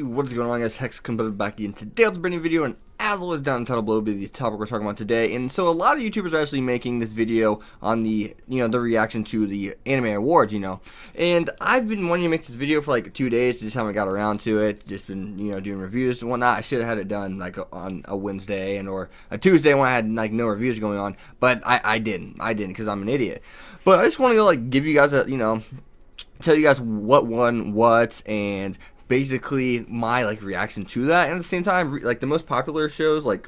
What is going on, guys? Hex coming back in today with a brand new video, and as always down in the title below will be the topic we're talking about today. And so a lot of YouTubers are actually making this video on the the reaction to the anime awards, and I've been wanting to make this video for like 2 days, just haven't got around to it. Just been doing reviews and whatnot. I should have had it done like on a Wednesday or a Tuesday when I had like no reviews going on, but I didn't because I'm an idiot. But I just want to like give you guys a tell you guys what won what, and basically my like reaction to that, and at the same time like the most popular shows like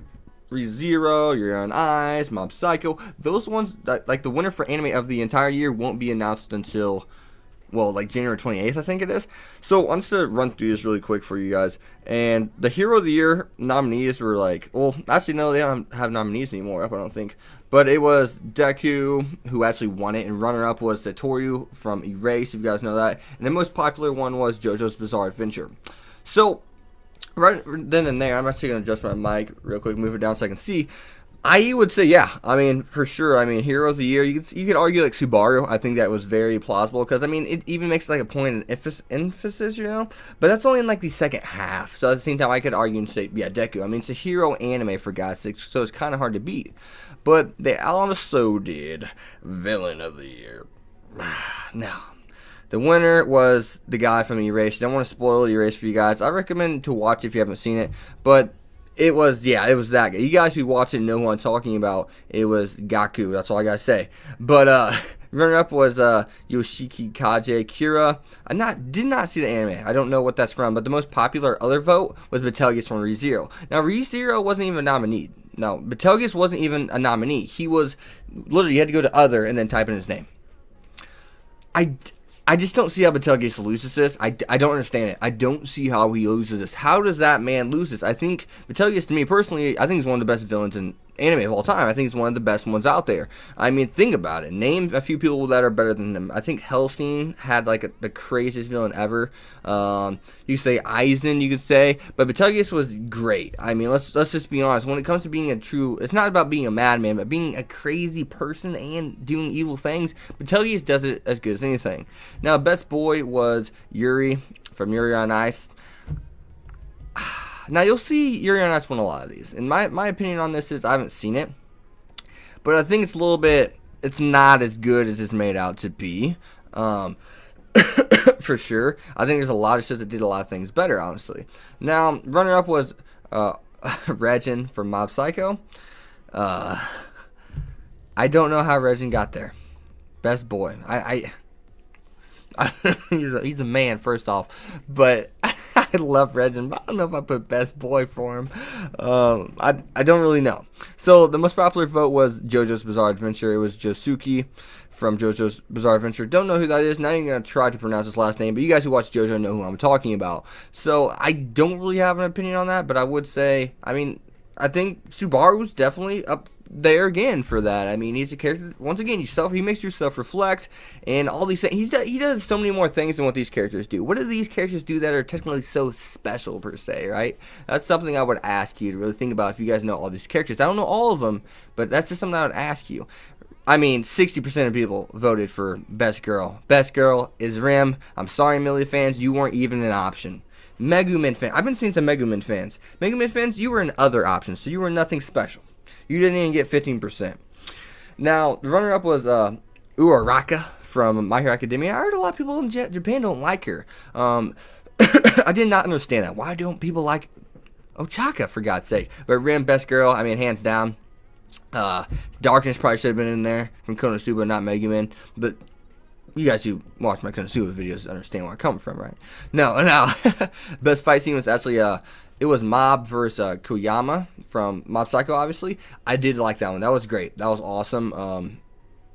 ReZero, Yuri on Ice, Mob Psycho, those ones that like the winner for anime of the entire year won't be announced until, well, like January 28th, I think it is. So I'm just gonna run through this really quick for you guys. And the Hero of the Year nominees were like, well, actually no, they don't have nominees anymore, I don't think. But it was Deku, who actually won it, and runner-up was Satoru from Erase, if you guys know that. And the most popular one was JoJo's Bizarre Adventure. So right then and there, I'm actually gonna adjust my mic real quick, move it down so I can see. I would say, yeah, I mean, for sure. I mean, Hero of the Year, you could argue like Subaru. I think that was very plausible because, I mean, it even makes like a point of emphasis, but that's only in like the second half. So at the same time, I could argue and say, yeah, Deku. I mean, it's a hero anime for God's sake, so it's kind of hard to beat. But they also did Villain of the Year. Now, the winner was the guy from Erase. I don't want to spoil Erase for you guys. I recommend to watch if you haven't seen it, but it was that guy. You guys who watch it know who I'm talking about. It was Gaku. That's all I gotta say. But runner-up was Yoshiki Kaje Kira. I did not see the anime. I don't know what that's from. But the most popular other vote was Betelgeuse from ReZero. Now ReZero wasn't even a nominee. No, Betelgeuse wasn't even a nominee. He was literally, you had to go to other and then type in his name. I just don't see how Betelgeuse loses this. I don't understand it. I don't see how he loses this. How does that man lose this? I think Betelgeuse, to me personally, I think he's one of the best villains in anime of all time. I think he's one of the best ones out there. I mean, think about it. Name a few people that are better than him. I think Hellstein had like the craziest villain ever. You could say Eisen, you could say, but Betelgeuse was great. I mean, let's just be honest. When it comes to being a true, it's not about being a madman, but being a crazy person and doing evil things. Betelgeuse does it as good as anything. Now, best boy was Yuri from Yuri on Ice. Now, you'll see Yuri on Ice win a lot of these. And my opinion on this is I haven't seen it, but I think it's a little bit, it's not as good as it's made out to be. For sure. I think there's a lot of shows that did a lot of things better, honestly. Now, runner-up was Regin from Mob Psycho. I don't know how Regin got there. Best boy. He's a man, first off, but I love Regin, but I don't know if I put best boy for him. I don't really know. So the most popular vote was JoJo's Bizarre Adventure. It was Josuke from JoJo's Bizarre Adventure. Don't know who that is. Not even gonna try to pronounce his last name, but you guys who watch JoJo know who I'm talking about. So I don't really have an opinion on that, but I would say, I mean, I think Subaru's definitely up there again for that. I mean, he's a character, once again, he makes yourself reflect, and all these things. He does so many more things than what these characters do. What do these characters do that are technically so special, per se, right? That's something I would ask you to really think about if you guys know all these characters. I don't know all of them, but that's just something I would ask you. I mean, 60% of people voted for Best Girl. Best Girl is Rim. I'm sorry, Millie fans, you weren't even an option. Megumin fan. I've been seeing some Megumin fans. Megumin fans, you were in other options, so you were nothing special. You didn't even get 15%. Now, the runner-up was Uraraka from My Hero Academia. I heard a lot of people in Japan don't like her. I did not understand that. Why don't people like Ochaka, for God's sake? But Rim, Best Girl, I mean, hands down. Darkness probably should have been in there from Konosuba, not Megumin. But you guys who watch my Konosuba videos understand where I come from, right? No. Best fight scene was actually it was Mob versus Koyama from Mob Psycho, obviously. I did like that one. That was great. That was awesome.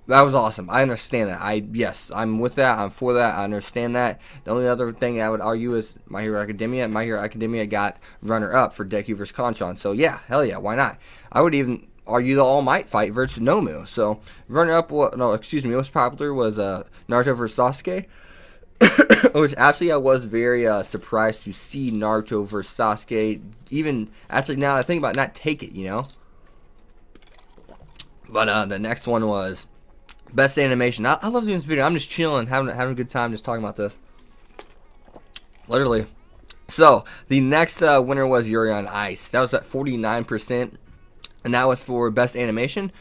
That was awesome. I understand that. Yes, I'm with that. I'm for that. I understand that. The only other thing I would argue is My Hero Academia. My Hero Academia got runner-up for Deku vs. Kanchan. So, yeah, hell yeah, why not? I would even argue the All Might fight versus Nomu. So, runner-up, most popular was Naruto vs. Sasuke. Which actually I was very surprised to see Naruto vs. Sasuke. Even, actually, now that I think about it, not take it, But the next one was Best Animation. I love doing this video. I'm just chilling, having a good time just talking about this. Literally, So the next winner was Yuri on Ice. That was at 49%, and that was for best animation.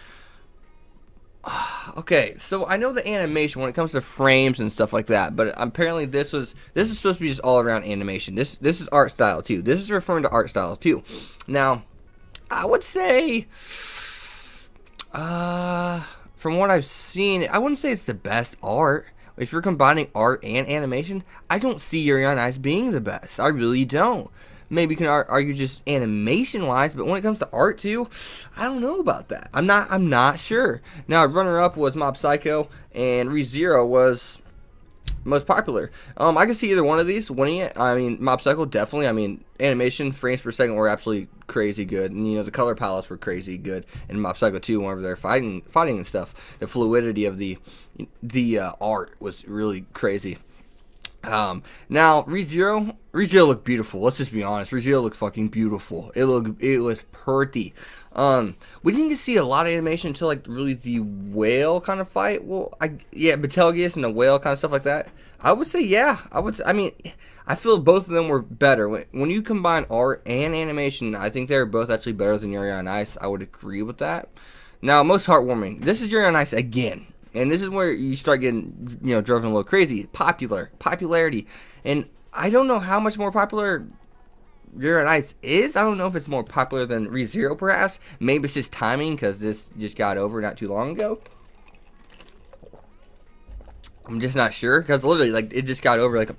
Okay, so I know the animation when it comes to frames and stuff like that, but apparently this is supposed to be just all around animation. This is art style too. This is referring to art styles too. Now, I would say, from what I've seen, I wouldn't say it's the best art. If you're combining art and animation, I don't see Yuri on Ice being the best. I really don't. Maybe you can argue just animation-wise, but when it comes to art too, I don't know about that. I'm not sure. Now, runner-up was Mob Psycho, and ReZero was most popular. I can see either one of these winning it. I mean, Mob Psycho definitely. I mean, animation frames per second were absolutely crazy good, and the color palettes were crazy good in Mob Psycho 2 whenever they're fighting and stuff. The fluidity of the art was really crazy. Now ReZero looked beautiful. Let's just be honest. ReZero looked fucking beautiful. It was pretty. We didn't get to see a lot of animation until like really the whale kind of fight. Well, Betelgeuse and the whale kind of stuff like that. I would say yeah. I mean, I feel both of them were better when you combine art and animation. I think they're both actually better than Yuri on Ice. I would agree with that. Now, most heartwarming. This is Yuri on Ice again. And this is where you start getting, driven a little crazy. Popularity. And I don't know how much more popular Yuri on Ice is. I don't know if it's more popular than ReZero, perhaps. Maybe it's just timing, because this just got over not too long ago. I'm just not sure, because literally, like, it just got over, like,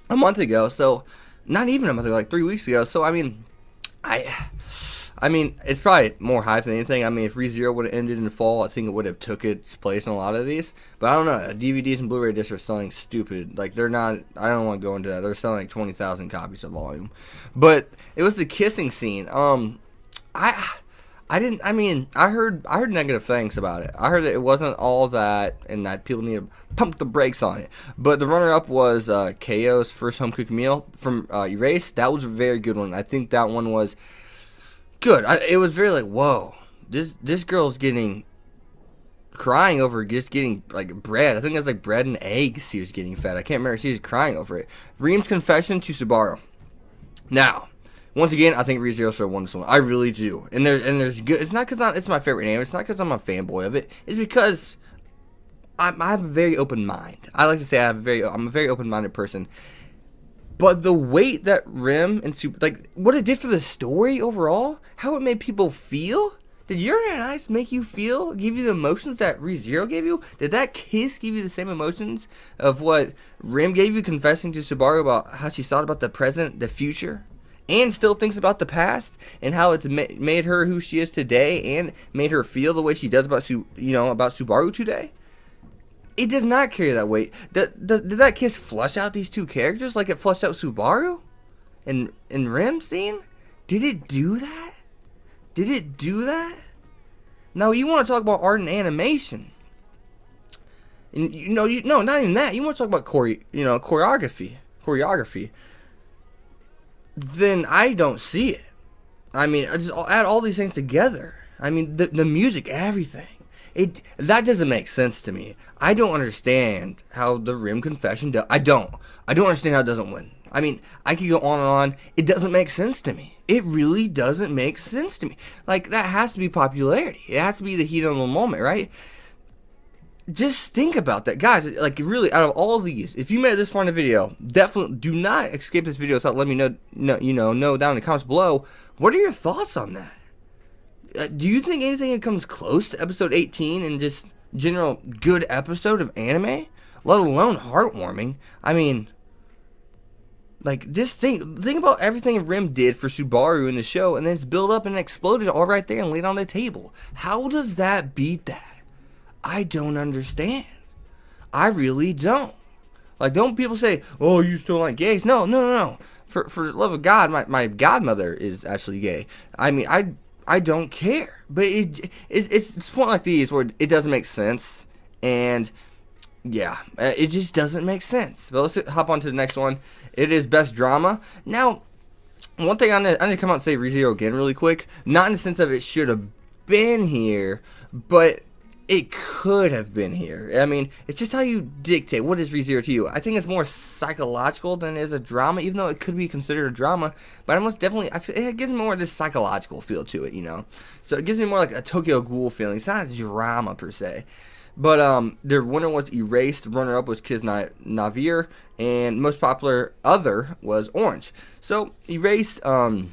a month ago. So, not even a month ago, like 3 weeks ago. So, I mean, I mean, it's probably more hype than anything. I mean, if ReZero would have ended in the fall, I think it would have took its place in a lot of these. But I don't know. DVDs and Blu-ray discs are selling stupid. Like, they're not. I don't want to go into that. They're selling like 20,000 copies of volume. But it was the kissing scene. I didn't. I mean, I heard negative things about it. I heard that it wasn't all that, and that people need to pump the brakes on it. But the runner-up was KO's first home cooked meal from Erased. That was a very good one. I think that one was good. It was very like, whoa, this girl's crying over just getting like bread. I think it's like bread and eggs she was getting fed. I can't remember. She was crying over it. Reem's confession to Subaru. Now, once again, I think ReZero should have won this one. I really do. And there's good. It's not because it's my favorite anime. It's not because I'm a fanboy of it. It's because I have a very open mind. I like to say I'm a very open-minded person. But the weight that Rem and what it did for the story overall, how it made people feel. Did Yuri on Ice make you feel, give you the emotions that ReZero gave you? Did that kiss give you the same emotions of what Rem gave you, confessing to Subaru about how she thought about the present, the future, and still thinks about the past, and how it's made her who she is today, and made her feel the way she does about about Subaru today? It does not carry that weight. Did that kiss flush out these two characters like it flushed out Subaru and Rem scene? Did it do that? Did it do that? Now, you want to talk about art and animation. And no, not even that. You want to talk about choreography. Then I don't see it. I mean, I just add all these things together. I mean, the music, everything. That doesn't make sense to me. I don't understand how the Rim Confession I don't understand how it doesn't win. I mean, I could go on and on. It doesn't make sense to me. It really doesn't make sense to me. Like, that has to be popularity. It has to be the heat of the moment, right? Just think about that, guys. Like, really, out of all of these, if you made it this far in the video, definitely do not escape this video without letting me know down in the comments below. What are your thoughts on that? Do you think anything that comes close to episode 18 and just general good episode of anime, let alone heartwarming? I mean, like, just think about everything Rim did for Subaru in the show, and then it's built up and exploded all right there and laid on the table. How does that beat that? I don't understand. I really don't. Like, don't people say, oh, you still like gays? No. For the love of God, my godmother is actually gay. I mean, I don't care. But it's point like these where it doesn't make sense. And, yeah, it just doesn't make sense. But let's hop on to the next one. It is Best Drama. Now, one thing I need to come out and say ReZero again really quick. Not in the sense of it should have been here, but it could have been here. I mean, it's just how you dictate what is ReZero to you. I think it's more psychological than it is a drama, even though it could be considered a drama. But I most definitely, I feel, it gives me more of this psychological feel to it, you know. So it gives me more like a Tokyo Ghoul feeling. It's not a drama per se. But their winner was Erased. Runner-up was Kids Navir, and most popular other was Orange. So Erased. I'm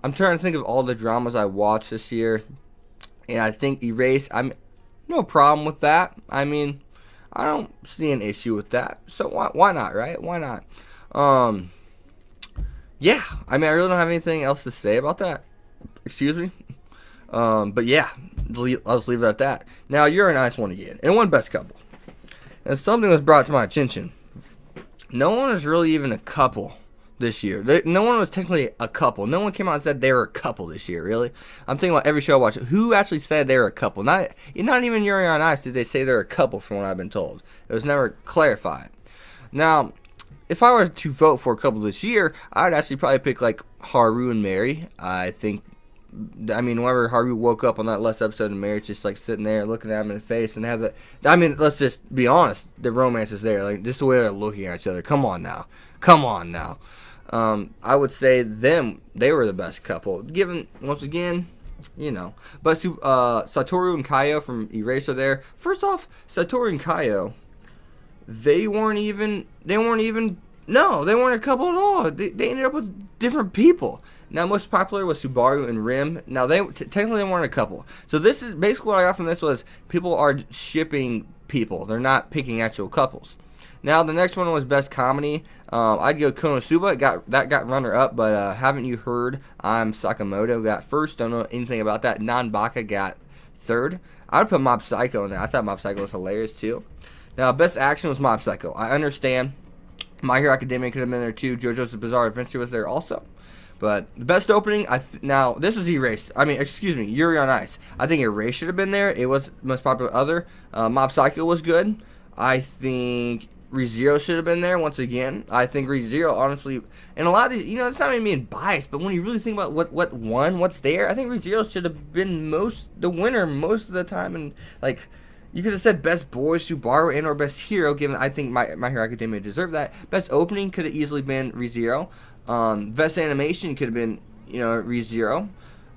trying to think of all the dramas I watched this year, and I think Erased. I'm no problem with that. I mean, I don't see an issue with that. So why not, right? Why not? Yeah. I mean, I really don't have anything else to say about that. Excuse me. But yeah, I'll just leave it at that. Now, You're a Nice One again, and won Best Couple. And something was brought to my attention. No one was really even a couple this year. No one was technically a couple. No one came out and said they were a couple this year, really. I'm thinking about every show I watch. Who actually said they were a couple? Not even Yuri on Ice did they say they're a couple from what I've been told. It was never clarified. Now, if I were to vote for a couple this year, I would actually probably pick like Haru and Mary. I mean, whenever Haru woke up on that last episode of Marriage, just like sitting there looking at him in the face and have that. I mean, let's just be honest. The romance is there. Like, just the way they're looking at each other. Come on now. I would say they were the best couple. Given, once again, you know. But Satoru and Kaio from Erased are there. First off, Satoru and Kaio, they weren't a couple at all. They ended up with different people. Now, most popular was Subaru and Rim. Now, technically they weren't a couple. So this is basically what I got from this was people are shipping people. They're not picking actual couples. Now, the next one was Best Comedy. I'd go Konosuba. That got runner-up, but Haven't You Heard? I'm Sakamoto got first. Don't know anything about that. Non-Baka got third. I would put Mob Psycho in there. I thought Mob Psycho was hilarious, too. Now, Best Action was Mob Psycho. I understand. My Hero Academia could have been there, too. JoJo's Bizarre Adventure was there also. But the best opening, now, this was Erased. Yuri on Ice. I think Erased should have been there. It was most popular other. Mob Psycho was good. I think ReZero should have been there once again. I think ReZero, honestly, and a lot of these, you know, it's not even being biased, but when you really think about what won, what's there, I think ReZero should have been the winner most of the time. And, like, you could have said Best Boy, Subaru, and or Best Hero, given I think My Hero Academia deserved that. Best Opening could have easily been ReZero. Best Animation could have been, you know, ReZero.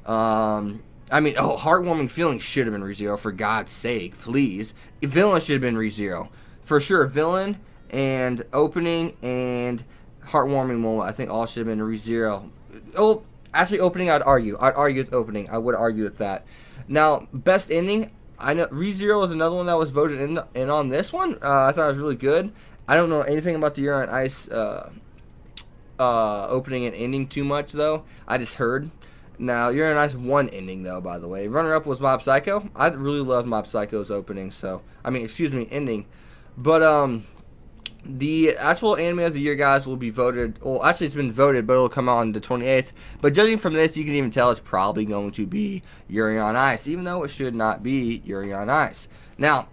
Heartwarming Feelings should have been ReZero, for God's sake, please. Villain should have been ReZero. For sure, Villain and Opening and Heartwarming Moment, I think all should have been ReZero. Oh, actually, Opening, I'd argue with Opening. I would argue with that. Now, Best Ending, I know ReZero is another one that was voted in on this one. I thought it was really good. I don't know anything about the Year on Ice opening and ending too much, though. I just heard. Now, You're a Nice one ending, though, by the way. Runner-up was Mob Psycho. I really loved Mob Psycho's opening, ending. But, the actual anime of the year, guys, will be voted. Well, actually, it's been voted, but it'll come out on the 28th. But judging from this, you can even tell it's probably going to be Yuri on Ice, even though it should not be Yuri on Ice. Now,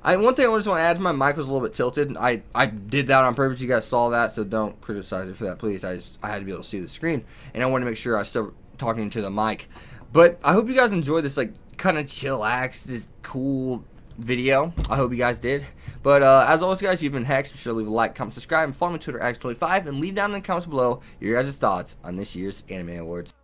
one thing I just want to add to, my mic was a little bit tilted. I did that on purpose. You guys saw that, so don't criticize it for that, please. I had to be able to see the screen, and I wanted to make sure I was still talking to the mic. But I hope you guys enjoyed this, like, kind of chillax, this cool video. I hope you guys did. But as always, guys, you've been Hex. Be sure to leave a like, comment, subscribe, and follow me on Twitter, X25, and leave down in the comments below your guys' thoughts on this year's Anime Awards.